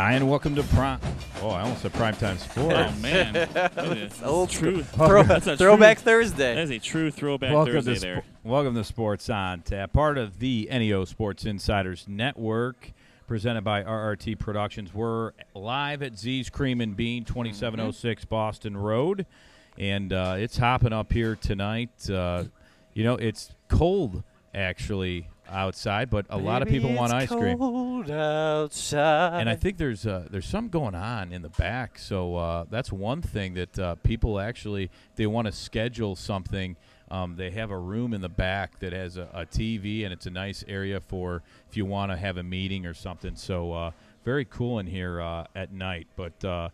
Hi, and welcome to Prime. Oh, I almost said Primetime Sports. Oh, man. It's old true. Throwback Thursday. That is a true throwback Thursday there. Welcome to Sports on Tap, part of the NEO Sports Insiders Network, presented by RRT Productions. We're live at Z's Cream and Bean, 2706 Boston Road, and it's hopping up here tonight. You know, it's cold, actually, outside, but a lot of people want ice cream. Cold outside. And I think there's something going on in the back, so that's one thing that people actually, they want to schedule something. They have a room in the back that has a TV, and it's a nice area for if you want to have a meeting or something. So very cool in here at night. But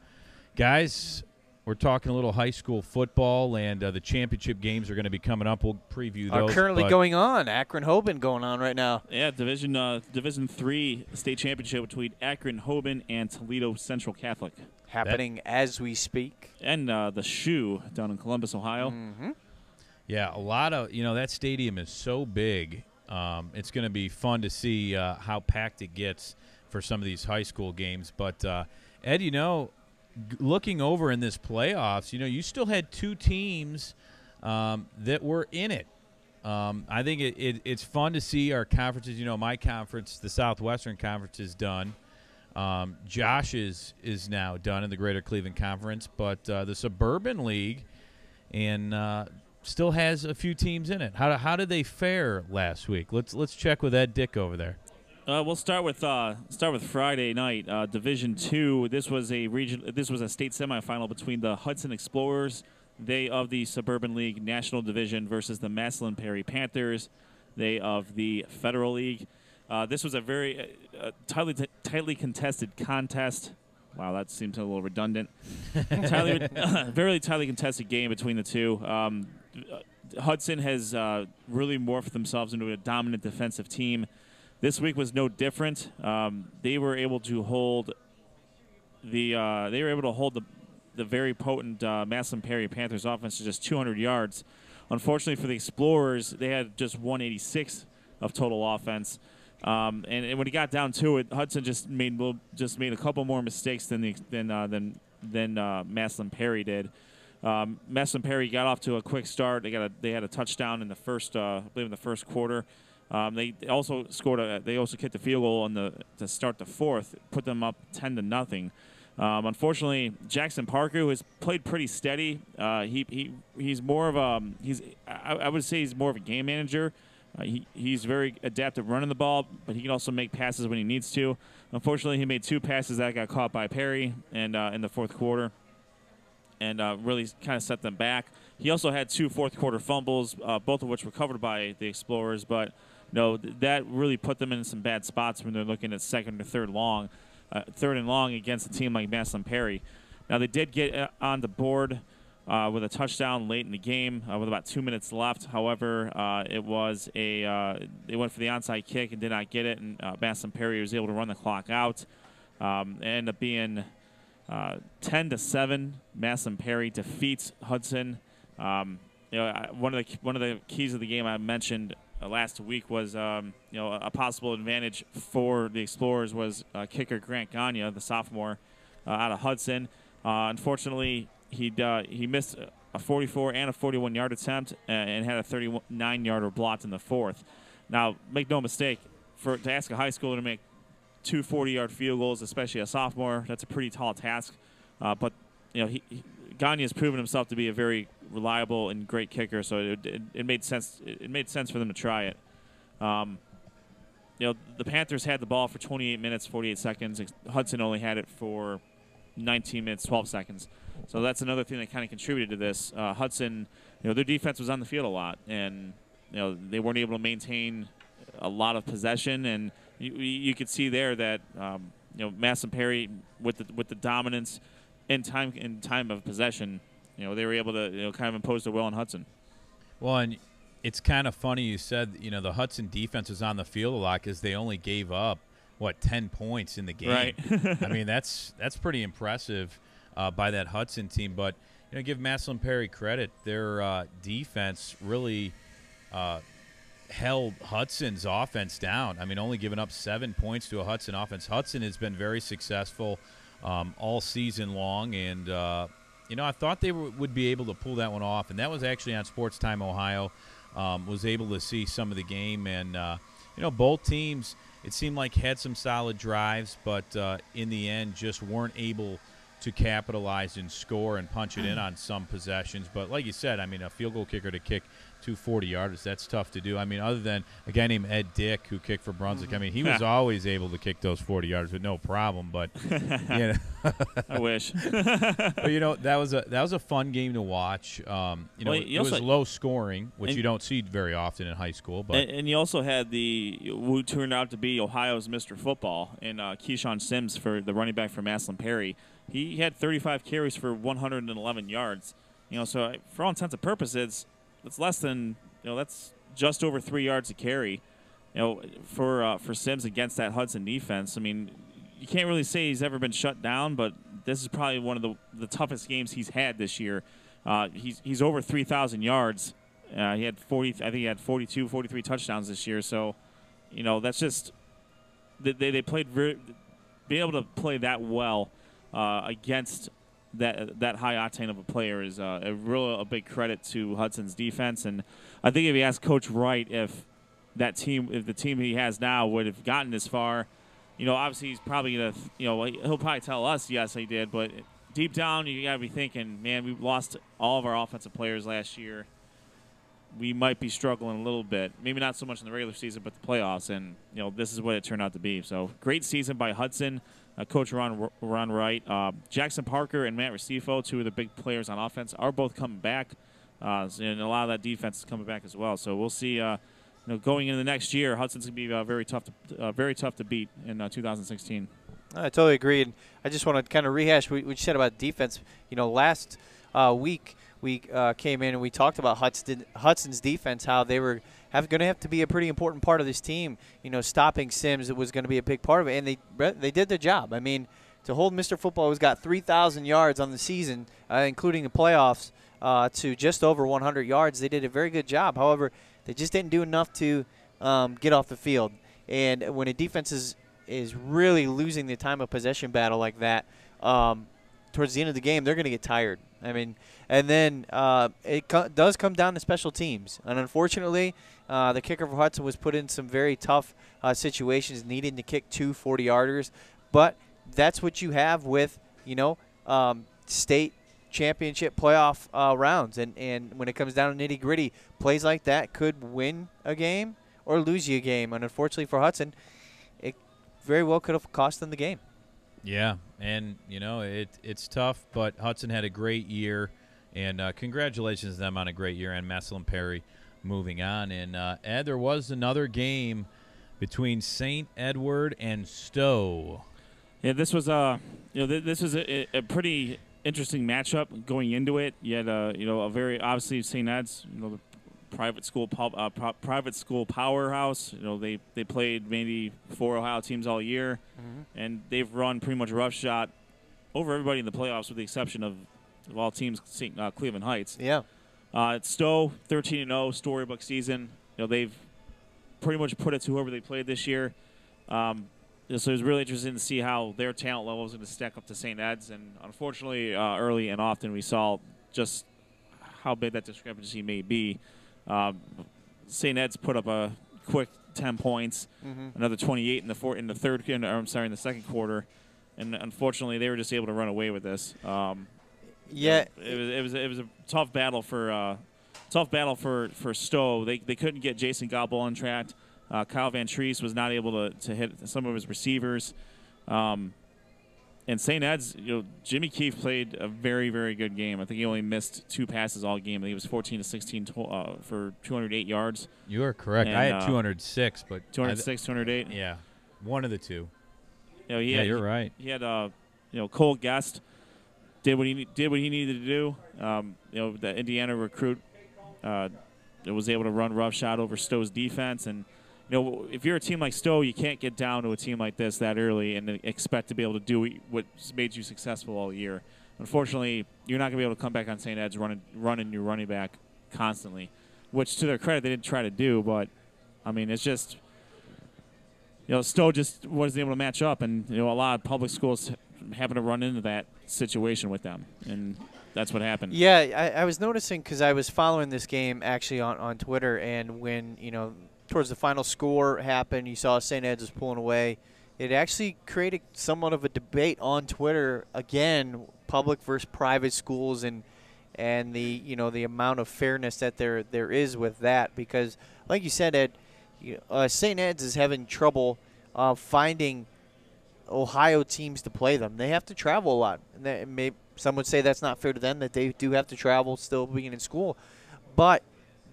guys, we're talking a little high school football, and the championship games are going to be coming up. We'll preview those. Are currently going on. Akron-Hoban going on right now. Yeah, Division 3 state championship between Akron-Hoban and Toledo Central Catholic. Happening as we speak. And the Shoe down in Columbus, Ohio. Mm-hmm. Yeah, a lot of, that stadium is so big. It's going to be fun to see how packed it gets for some of these high school games. But, Ed, looking over in this playoffs, you still had two teams that were in it. I think it's fun to see our conferences. My conference, the Southwestern Conference, is done. Josh's is now done in the Greater Cleveland Conference. But the Suburban League still has a few teams in it. How did they fare last week? Let's check with Ed Dick over there. We'll start with Friday night, Division 2. This was a state semifinal between the Hudson Explorers, they of the Suburban League National Division, versus the Massillon Panthers, they of the Federal League. This was a very tightly contested contest. Wow, that seems a little redundant. Very tightly contested game between the two. Hudson has really morphed themselves into a dominant defensive team. This week was no different. They were able to hold the very potent Massillon Panthers offense to just 200 yards. Unfortunately for the Explorers, they had just 186 of total offense. And when it got down to it, Hudson just made a couple more mistakes than Massillon Perry did. Massillon Perry got off to a quick start. They had a touchdown in the first, I believe, in the first quarter. They also kicked a field goal to start the fourth, put them up 10-0. Unfortunately, Jackson Parker, who has played pretty steady, he's more of I would say he's more of a game manager. He's very adaptive running the ball, but he can also make passes when he needs to. Unfortunately, he made two passes that got caught by Perry and in the fourth quarter, and really kind of set them back. He also had two fourth-quarter fumbles, both of which were covered by the Explorers, but that really put them in some bad spots when they're looking at second or third and long against a team like Massillon Perry. Now, they did get on the board with a touchdown late in the game with about 2 minutes left. However, they went for the onside kick and did not get it, and Massillon Perry was able to run the clock out. It ended up being 10-7. Massillon Perry defeats Hudson. One of the keys of the game I mentioned last week was a possible advantage for the Explorers was kicker Grant Gagne, the sophomore out of Hudson. Unfortunately, he missed a 44 and a 41-yard attempt and had a 39-yarder blocked in the fourth. Now, make no mistake, to ask a high schooler to make two 40-yard field goals, especially a sophomore, that's a pretty tall task. But Gagne has proven himself to be a very reliable and great kicker, so it made sense. It made sense for them to try it. The Panthers had the ball for 28 minutes, 48 seconds. Hudson only had it for 19 minutes, 12 seconds. So that's another thing that kind of contributed to this. Hudson, their defense was on the field a lot, and they weren't able to maintain a lot of possession. And you could see there that Massillon Perry with the dominance in time of possession, they were able to kind of impose their will on Hudson. Well, and it's kind of funny you said the Hudson defense was on the field a lot because they only gave up 10 points in the game. Right. I mean that's pretty impressive by that Hudson team. But give Massillon Perry credit. Their defense really held Hudson's offense down. I mean, only giving up 7 points to a Hudson offense. Hudson has been very successful all season long, and I thought they would be able to pull that one off, and that was actually on Sports Time Ohio. Was able to see some of the game, and both teams, it seemed like, had some solid drives, but in the end just weren't able to capitalize and score and punch it in on some possessions. But like you said, I mean, a field goal kicker to kick 240-yarders, that's tough to do. I mean, other than a guy named Ed Dick who kicked for Brunswick, I mean, he was always able to kick those 40-yarders with no problem. But I wish. But that was a fun game to watch. It was low scoring, which you don't see very often in high school. But and you also had who turned out to be Ohio's Mr. Football, and Keyshawn Sims, for the running back for Massillon Perry. He had 35 carries for 111 yards. So for all intents and purposes, it's less than that's just over 3 yards a carry. For Sims against that Hudson defense. I mean, you can't really say he's ever been shut down, but this is probably one of the toughest games he's had this year. He's over 3,000 yards. He had 40. I think he had 42, 43 touchdowns this year. So, that's just they played being able to play that well against that high octane of a player is a big credit to Hudson's defense. And I think if you ask Coach Wright if the team he has now would have gotten this far, obviously he's probably gonna, he'll probably tell us yes he did, but deep down you gotta be thinking, man, we've lost all of our offensive players last year. We might be struggling a little bit, maybe not so much in the regular season, but the playoffs, and this is what it turned out to be. So great season by Hudson. Coach Ron Wright, Jackson Parker and Matt Recifo, two of the big players on offense, are both coming back, and a lot of that defense is coming back as well. So we'll see. Going into the next year, Hudson's gonna be very tough to beat in 2016. I totally agree, and I just want to kind of rehash what you said about defense. Last week we came in and we talked about Hudson's defense, how they were going to have to be a pretty important part of this team. Stopping Sims, it was going to be a big part of it, and they did their job. I mean, to hold Mr. Football, who's got 3,000 yards on the season, including the playoffs, to just over 100 yards, they did a very good job. However, they just didn't do enough to get off the field. And when a defense is really losing the time of possession battle like that, towards the end of the game, they're going to get tired. I mean, and then it does come down to special teams. And unfortunately, the kicker for Hudson was put in some very tough situations, needing to kick 2 40-yarders. But that's what you have with, state championship playoff rounds. And when it comes down to nitty-gritty, plays like that could win a game or lose you a game. And unfortunately for Hudson, it very well could have cost them the game. Yeah, and, it's tough, but Hudson had a great year, and congratulations to them on a great year, and Massillon Perry moving on. And, Ed, there was another game between St. Edward and Stowe. Yeah, this was this was a pretty interesting matchup going into it. You had a very obviously St. Ed's, the private school powerhouse. They played maybe 4 Ohio teams all year, and they've run pretty much roughshod over everybody in the playoffs, with the exception of all teams, Cleveland Heights. Yeah. It's Stowe, 13-0 storybook season. They've pretty much put it to whoever they played this year. So it was really interesting to see how their talent level was going to stack up to St. Ed's, and unfortunately, early and often we saw just how big that discrepancy may be. St. Ed's put up a quick 10 points, another 28 in the second quarter, and unfortunately they were just able to run away with this. It was a tough battle for Stowe. They couldn't get Jason Gobble on track. Kyle Van Treese was not able to hit some of his receivers. And St. Ed's, Jimmy Keefe played a very, very good game. I think he only missed 2 passes all game. I think he was 14-16 for 208 yards. You are correct. And I had 206, but 206, 208. Yeah, one of the two. You're right. He had Cole Guest did what he needed to do. The Indiana recruit was able to run roughshod over Stowe's defense, and if you're a team like Stowe, you can't get down to a team like this that early and expect to be able to do what's made you successful all year. Unfortunately, you're not going to be able to come back on St. Ed's running your running back constantly, which to their credit they didn't try to do, but I mean, it's just, Stowe just wasn't able to match up, and a lot of public schools happen to run into that situation with them, and that's what happened. Yeah, I was noticing because I was following this game actually on Twitter, and when towards the final score happened, you saw St. Ed's was pulling away. It actually created somewhat of a debate on Twitter again, public versus private schools, and the the amount of fairness that there is with that, because like you said, Ed, St. Ed's is having trouble finding Ohio teams to play them. They have to travel a lot. And some would say that's not fair to them, that they do have to travel still being in school. But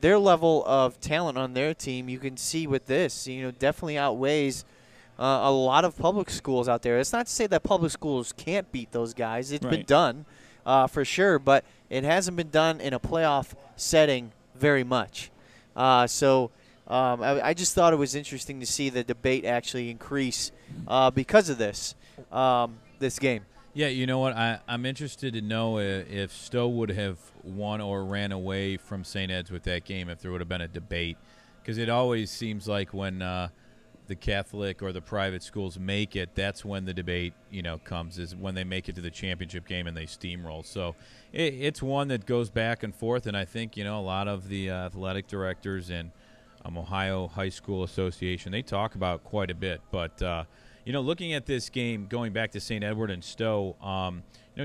their level of talent on their team, you can see with this, definitely outweighs a lot of public schools out there. It's not to say that public schools can't beat those guys. It's been done for sure, but it hasn't been done in a playoff setting very much. I just thought it was interesting to see the debate actually increase because of this game. Yeah, you know what? I'm interested to know if Stowe would have won or ran away from St. Ed's with that game if there would have been a debate, because it always seems like when the Catholic or the private schools make it, that's when the debate comes, is when they make it to the championship game and they steamroll. So it's one that goes back and forth, and I think a lot of the athletic directors and Ohio High School Association, they talk about quite a bit. But looking at this game, going back to St. Edward and Stowe,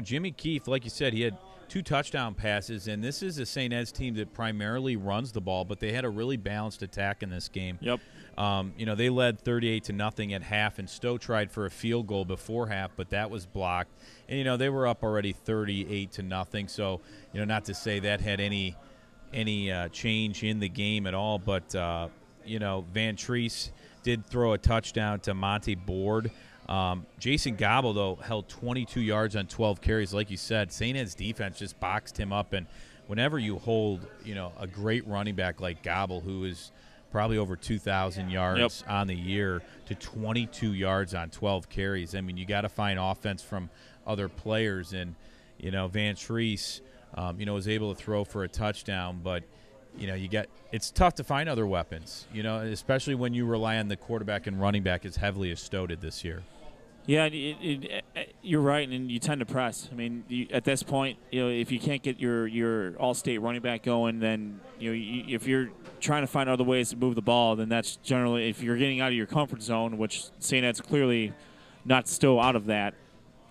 Jimmy Keefe, like you said, he had 2 touchdown passes, and this is a St. Ed's team that primarily runs the ball, but they had a really balanced attack in this game. Yep. They led 38-0 at half, and Stowe tried for a field goal before half, but that was blocked. And they were up already 38-0, so not to say that had any change in the game at all, but Van Treese did throw a touchdown to Monty Board. Jason Gobble, though, held 22 yards on 12 carries. Like you said, St. Ed's defense just boxed him up, and whenever you hold a great running back like Gobble, who is probably over 2,000 yards on the year, to 22 yards on 12 carries, I mean, you got to find offense from other players, and Van Treese was able to throw for a touchdown, but it's tough to find other weapons, especially when you rely on the quarterback and running back as heavily as Stowe did this year. Yeah, you're right, and you tend to press. I mean, at this point, if you can't get your all-state running back going, then if you're trying to find other ways to move the ball, then that's generally, if you're getting out of your comfort zone, which St. Ed's clearly not still out of that,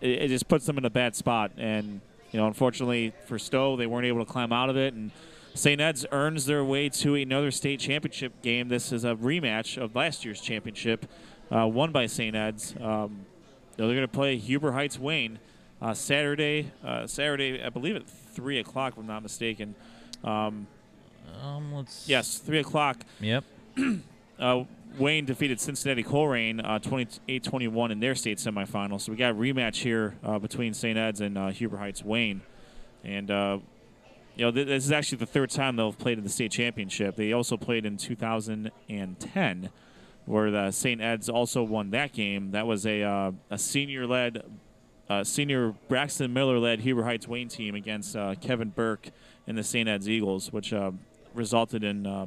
it just puts them in a bad spot. And unfortunately for Stowe, they weren't able to climb out of it, and St. Ed's earns their way to another state championship game. This is a rematch of last year's championship, won by St. Ed's. They're going to play Huber Heights Wayne Saturday, I believe at 3 o'clock, if I'm not mistaken. Yes, 3 o'clock. Yep. Wayne defeated Cincinnati Coleraine 28-21 in their state semifinal. So we got a rematch here between St. Ed's and Huber Heights Wayne. And, this is actually the 3rd time they've played in the state championship. They also played in 2010, where the St. Ed's also won that game. That was a senior Braxton Miller-led Huber Heights Wayne team against Kevin Burke and the St. Ed's Eagles, which resulted in the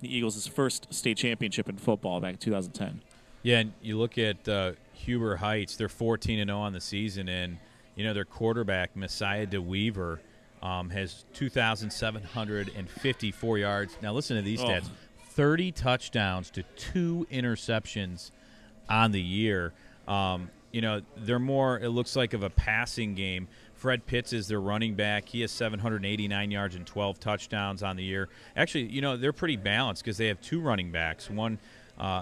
Eagles' first state championship in football back in 2010. Yeah, and you look at Huber Heights, they're 14-0 on the season, and their quarterback, Messiah DeWeaver, has 2,754 yards. Now listen to these stats. 30 touchdowns to 2 interceptions on the year. They're more, it looks like, of a passing game. Fred Pitts is their running back. He has 789 yards and 12 touchdowns on the year. Actually, they're pretty balanced because they have 2 running backs. One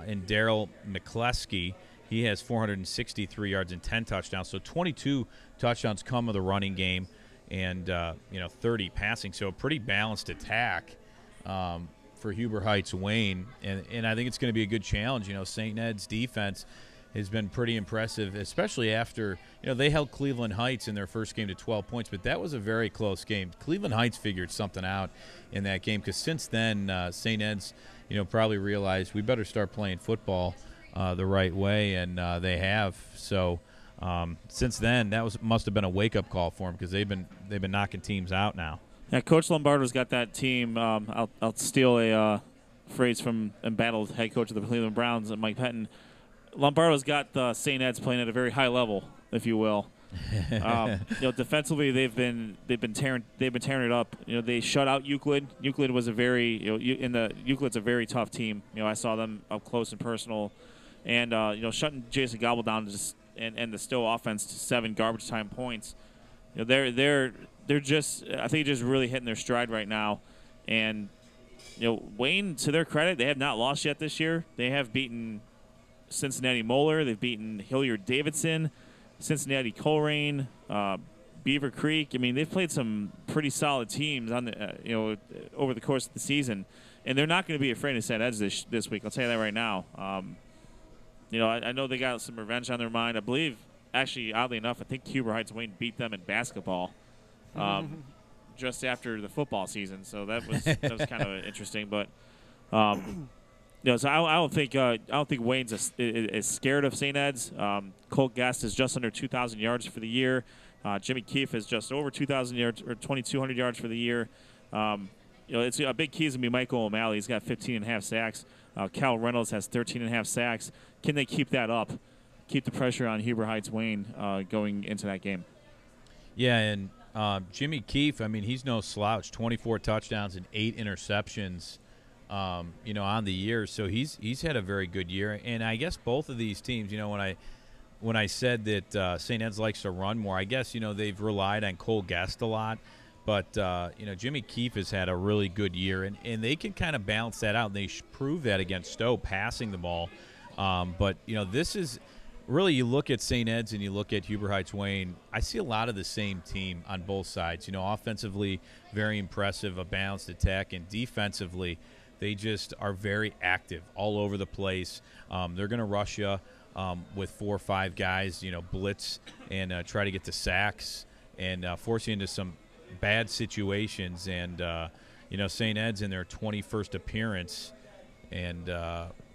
in Daryl McCleskey. He has 463 yards and 10 touchdowns. So 22 touchdowns come of the running game and, 30 passing. So a pretty balanced attack for Huber Heights Wayne. And I think it's going to be a good challenge. St. Ed's defense has been pretty impressive, especially after, they held Cleveland Heights in their first game to 12 points, but that was a very close game. Cleveland Heights figured something out in that game because since then, St. Ed's, probably realized we better start playing football the right way, and they have. So since then, that must have been a wake-up call for them because they've been knocking teams out now. Yeah, Coach Lombardo's got that team. I'll steal a phrase from embattled head coach of the Cleveland Browns, Mike Pettin. Lombardo's got the St. Ed's playing at a very high level, if you will. Defensively they've been tearing it up. They shut out Euclid. Euclid was a very Euclid's a very tough team. I saw them up close and personal, and shutting Jason Gobble down and the Stowe offense to 7 garbage time points. They're just, I think, just really hitting their stride right now. And Wayne, to their credit, they have not lost yet this year. They have beaten Cincinnati Moeller. They've beaten Hilliard Davidson, Cincinnati Coleraine, Beaver Creek. I mean, they've played some pretty solid teams on the over the course of the season, and they're not going to be afraid of St. Ed's this week. I'll tell you that right now. I know they got some revenge on their mind. I believe, actually, oddly enough, I think Huber Heights Wayne beat them in basketball just after the football season. So that was kind of interesting. But so I don't think Wayne's is scared of St. Ed's. Colt Guest is just under 2,000 yards for the year. Jimmy Keefe is just over 2,000 yards or 2,200 yards for the year. It's a big key is going to be Michael O'Malley. He's got 15.5 sacks. Cal Reynolds has 13.5 sacks. Can they keep that up? Keep the pressure on Huber Heights Wayne going into that game. Yeah, and Jimmy Keefe, I mean, he's no slouch. 24 touchdowns and 8 interceptions, on the year. So he's had a very good year. And I guess both of these teams, when I said that St. Ed's likes to run more, I guess, they've relied on Cole Guest a lot. But, Jimmy Keefe has had a really good year, and they can kind of balance that out. They prove that against Stowe, passing the ball. But this is really, you look at St. Ed's and you look at Huber Heights Wayne, I see a lot of the same team on both sides. Offensively, very impressive, a balanced attack, and defensively, they just are very active all over the place. They're going to rush you with 4 or 5 guys, blitz and try to get to sacks and force you into some bad situations. And, St. Ed's in their 21st appearance and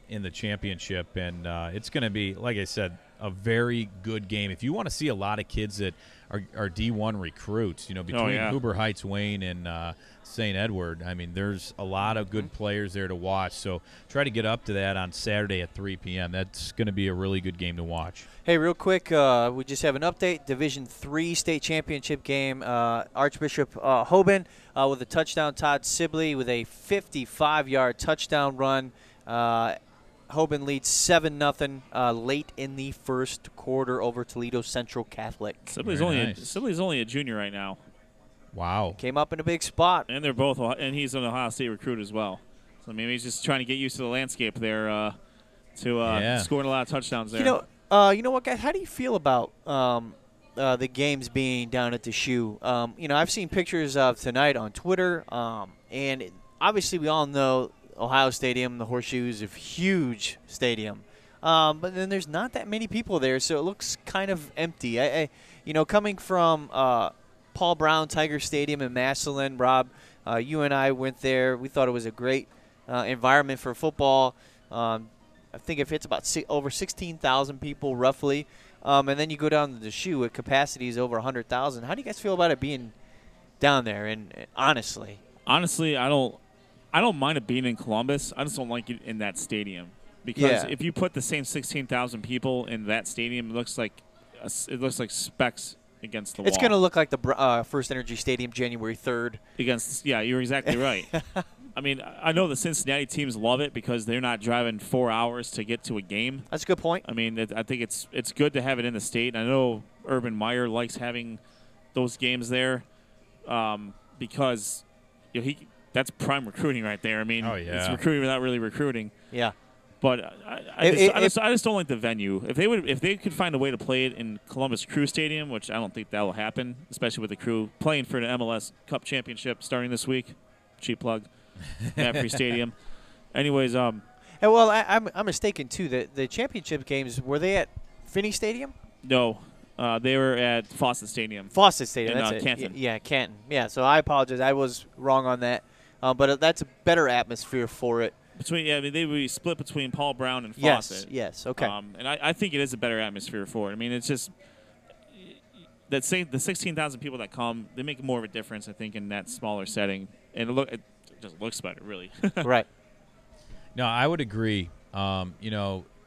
in the championship. And it's going to be, like I said, a very good game. If you want to see a lot of kids that are D1 recruits, between Huber Heights Wayne and St. Edward, I mean, there's a lot of good players there to watch. So try to get up to that on Saturday at 3 p.m. That's going to be a really good game to watch. Hey, real quick, we just have an update. Division III state championship game. Archbishop Hoban with a touchdown. Todd Sibley with a 55-yard touchdown run. Hoban leads 7-0 late in the first quarter over Toledo Central Catholic. Sibley's only a junior right now. Wow. Came up in a big spot. And they're both, and he's an Ohio State recruit as well. So maybe he's just trying to get used to the landscape there scoring a lot of touchandowns there. You know what, guys? How do you feel about the games being down at the Shoe? I've seen pictures of tonight on Twitter, and obviously we all know Ohio Stadium, the Horseshoe, is a huge stadium. But then there's not that many people there, so it looks kind of empty. Coming from Paul Brown Tiger Stadium in Massillon, Rob, you and I went there. We thought it was a great environment for football. I think it fits about over 16,000 people roughly. And then you go down to the Shoe with capacities over 100,000. How do you guys feel about it being down there? And honestly, I don't mind it being in Columbus. I just don't like it in that stadium because if you put the same 16,000 people in that stadium, it looks like specks against the wall. It's going to look like the First Energy Stadium January 3rd. You're exactly right. I mean, I know the Cincinnati teams love it because they're not driving 4 hours to get to a game. That's a good point. I mean, I think it's good to have it in the state. I know Urban Meyer likes having those games there because that's prime recruiting right there. I mean, it's recruiting without really recruiting. Yeah. But I just don't like the venue. If they could find a way to play it in Columbus Crew Stadium, which I don't think that will happen, especially with the Crew playing for the MLS Cup Championship starting this week. Cheap plug. Free Stadium. Anyways, I'm mistaken too. The championship games, were they at Finney Stadium? No, they were at Fawcett Stadium. Fawcett Stadium. In that's Canton. Yeah, Canton. Yeah. So I apologize. I was wrong on that. But that's a better atmosphere for it. They would be split between Paul Brown and Fawcett. Yes. Okay. And I think it is a better atmosphere for it. I mean, it's just the 16,000 people that come, they make more of a difference, I think, in that smaller setting. And it just looks better, really. Right. No, I would agree.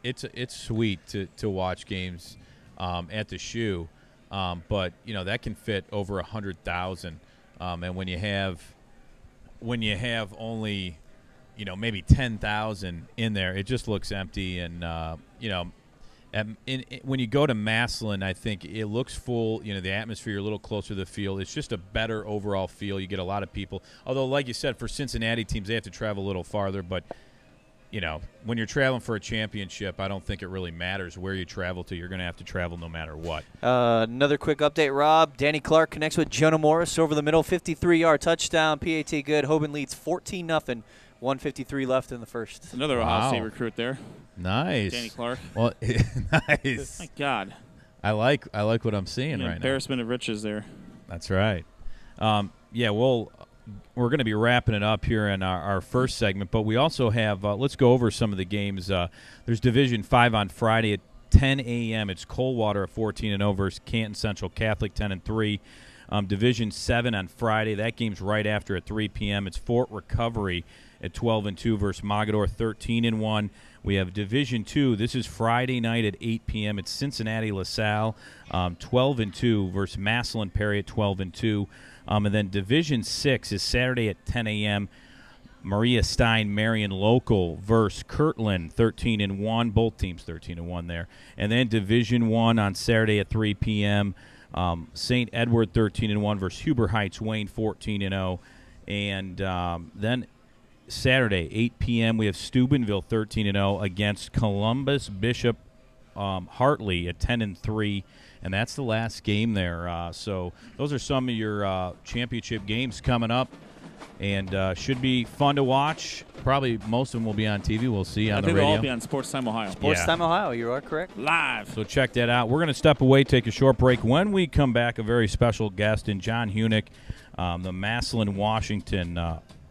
It's sweet to watch games at the Shoe, but that can fit over 100,000. And when you have only maybe 10,000 in there, it just looks empty. And when you go to Massillon, I think it looks full. The atmosphere a little closer to the field. It's just a better overall feel. You get a lot of people. Although, like you said, for Cincinnati teams, they have to travel a little farther. But when you're traveling for a championship, I don't think it really matters where you travel to. You're going to have to travel no matter what. Another quick update, Rob. Danny Clark connects with Jonah Morris over the middle, 53-yard touchdown. PAT good. Hoban leads 14-0. 1:53 left in the first. Another Ohio State recruit there. Nice. Danny Clark. Well, nice. My God. I like what I'm seeing right now. Embarrassment of riches there. That's right. We're going to be wrapping it up here in our first segment, but we also have let's go over some of the games. There's Division 5 on Friday at 10 a.m. It's Coldwater at 14-0 versus Canton Central Catholic 10-3. Division 7 on Friday. That game's right after at 3 p.m. It's Fort Recovery at 12-2 versus Mogador 13-1. We have Division 2. This is Friday night at 8 p.m. It's Cincinnati LaSalle 12-2 versus Massillon Perry at 12-2. And then Division 6 is Saturday at 10 a.m. Maria Stein Marion Local versus Kirtland 13-1. Both teams 13-1 there. And then Division 1 on Saturday at 3 p.m. St. Edward 13-1 versus Huber Heights Wayne 14-0. And then Saturday 8 p.m. we have Steubenville 13-0 against Columbus Bishop Hartley at 10-3. And that's the last game there. So those are some of your championship games coming up, and should be fun to watch. Probably most of them will be on TV. We'll see on the radio. I think they'll all be on Sports Time Ohio. Sports Time Ohio, you are correct. Live. So check that out. We're going to step away, take a short break. When we come back, a very special guest in John Hunick, the Massillon, Washington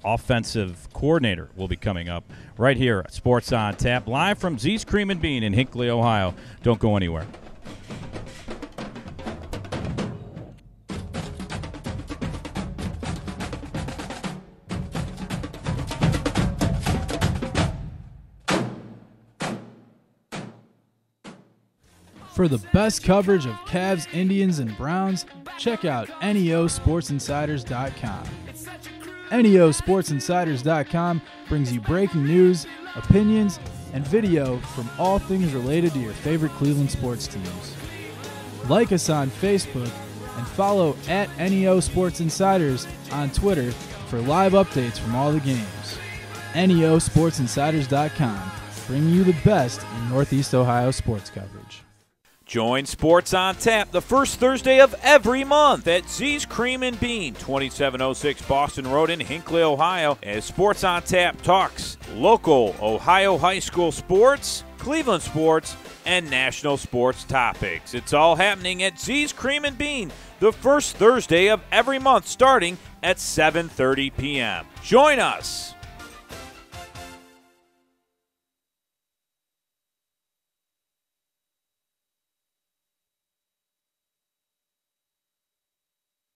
offensive coordinator, will be coming up right here at Sports on Tap, live from Z's Cream and Bean in Hinckley, Ohio. Don't go anywhere. For the best coverage of Cavs, Indians, and Browns, check out NEOSportsInsiders.com. NEOSportsInsiders.com brings you breaking news, opinions, and video from all things related to your favorite Cleveland sports teams. Like us on Facebook and follow at NEOSportsInsiders on Twitter for live updates from all the games. NEOSportsInsiders.com, bringing you the best in Northeast Ohio sports coverage. Join Sports on Tap the first Thursday of every month at Z's Cream and Bean, 2706 Boston Road in Hinckley, Ohio, as Sports on Tap talks local Ohio high school sports, Cleveland sports, and national sports topics. It's all happening at Z's Cream and Bean the first Thursday of every month starting at 7:30 p.m. Join us.